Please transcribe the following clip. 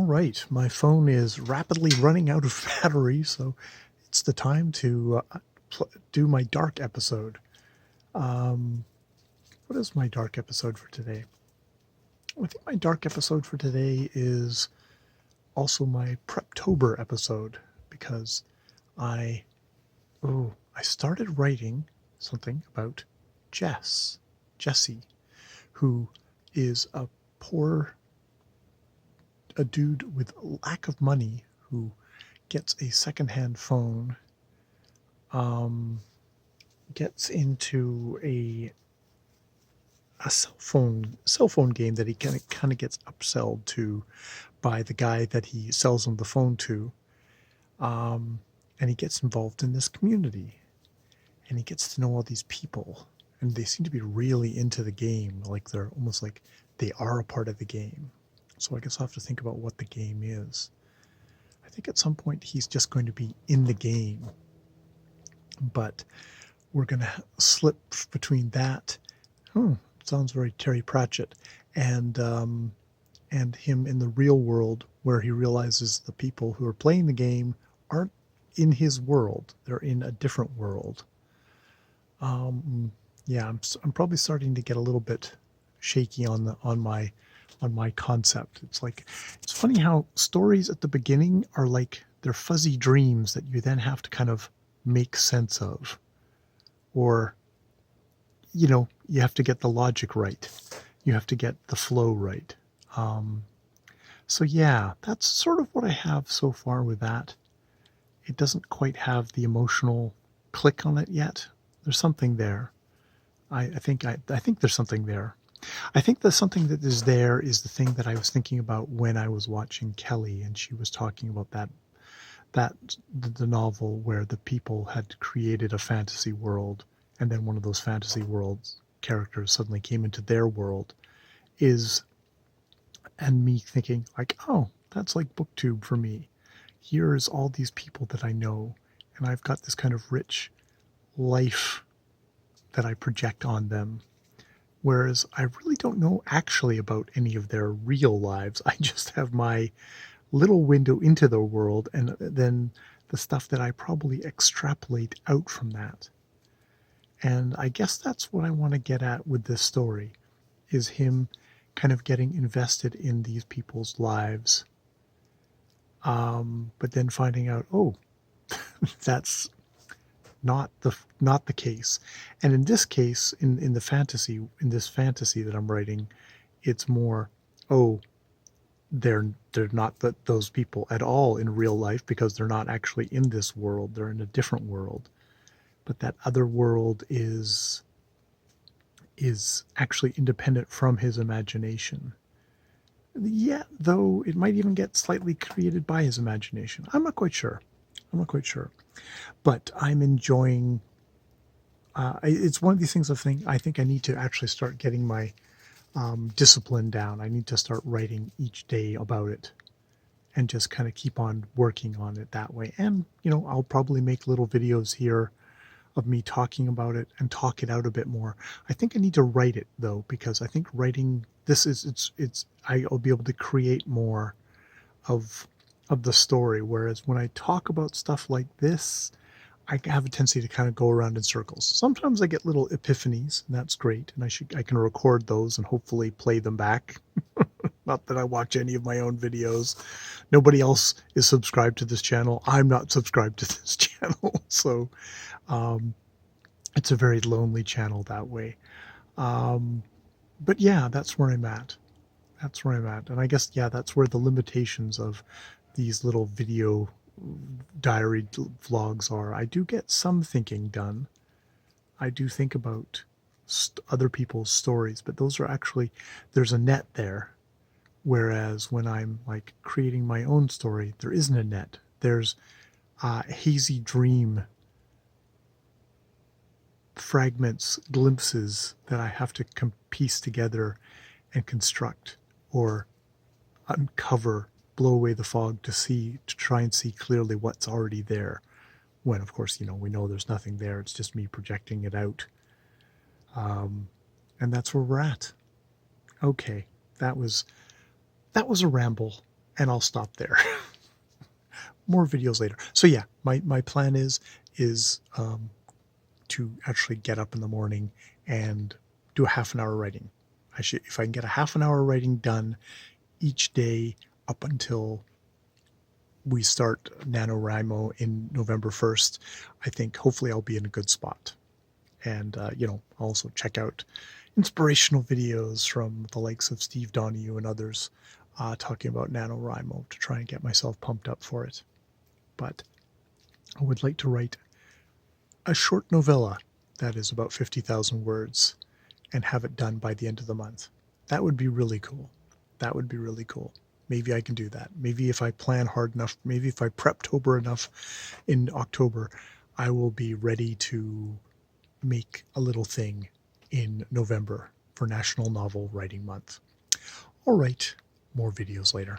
All right, my phone is rapidly running out of battery, so it's the time to do my dark episode. What is my dark episode for today? I think my dark episode for today is also my Preptober episode because I started writing something about Jesse, who is a dude with a lack of money who gets a secondhand phone, gets into a cell phone game that he kind of gets upsold to by the guy that he sells him the phone to, and he gets involved in this community, and he gets to know all these people, and they seem to be really into the game, like they're almost like they are a part of the game. So I guess I'll have to think about what the game is. I think at some point he's just going to be in the game, but we're going to slip between that. Sounds very Terry Pratchett, and him in the real world, where he realizes the people who are playing the game aren't in his world; they're in a different world. Yeah, I'm probably starting to get a little bit shaky on my concept. It's funny how stories at the beginning are like they're fuzzy dreams that you then have to kind of make sense of, or you have to get the logic right, you have to get the flow right. So yeah, that's sort of what I have so far with that. It doesn't quite have the emotional click on it yet. There's something there. I think there's something there. I think the something that is there is the thing that I was thinking about when I was watching Kelly, and she was talking about the novel where the people had created a fantasy world, and then one of those fantasy worlds characters suddenly came into their world, and me thinking like, oh, that's like BookTube for me. Here's all these people that I know, and I've got this kind of rich life that I project on them. Whereas I really don't know actually about any of their real lives. I just have my little window into the world, and then the stuff that I probably extrapolate out from that. And I guess that's what I want to get at with this story, is him kind of getting invested in these people's lives, but then finding out, oh, that's not the case. And in this case, in this fantasy that I'm writing, it's more, oh, they're not those people at all in real life, because they're not actually in this world. They're in a different world. But that other world is actually independent from his imagination. Yeah, though it might even get slightly created by his imagination. I'm not quite sure. But I'm enjoying. It's one of these things I think I need to actually start getting my discipline down. I need to start writing each day about it, and just kind of keep on working on it that way. And I'll probably make little videos here of me talking about it and talk it out a bit more. I think I need to write it though, because I think writing this I'll be able to create more of the story. Whereas when I talk about stuff like this, I have a tendency to kind of go around in circles. Sometimes I get little epiphanies, and that's great. And I can record those and hopefully play them back. Not that I watch any of my own videos. Nobody else is subscribed to this channel. I'm not subscribed to this channel. So it's a very lonely channel that way. But yeah, that's where I'm at. And I guess, yeah, that's where the limitations of these little video diary vlogs are. I do get some thinking done. I do think about other people's stories, but those are actually, there's a net there. Whereas when I'm like creating my own story, there isn't a net. There's hazy dream fragments, glimpses that I have to piece together and construct, or uncover, blow away the fog to try and see clearly what's already there. When, of course, we know there's nothing there. It's just me projecting it out. And that's where we're at. Okay, that was a ramble, and I'll stop there. More videos later. So yeah, my plan is to actually get up in the morning and do a half an hour writing. If I can get a half an hour writing done each day up until we start NaNoWriMo in November 1st, I think hopefully I'll be in a good spot. And, also check out inspirational videos from the likes of Steve Donahue and others talking about NaNoWriMo to try and get myself pumped up for it. But I would like to write a short novella that is about 50,000 words and have it done by the end of the month. That would be really cool. That would be really cool. Maybe I can do that. Maybe if I plan hard enough, maybe if I prep-tober enough in October, I will be ready to make a little thing in November for National Novel Writing Month. All right, more videos later.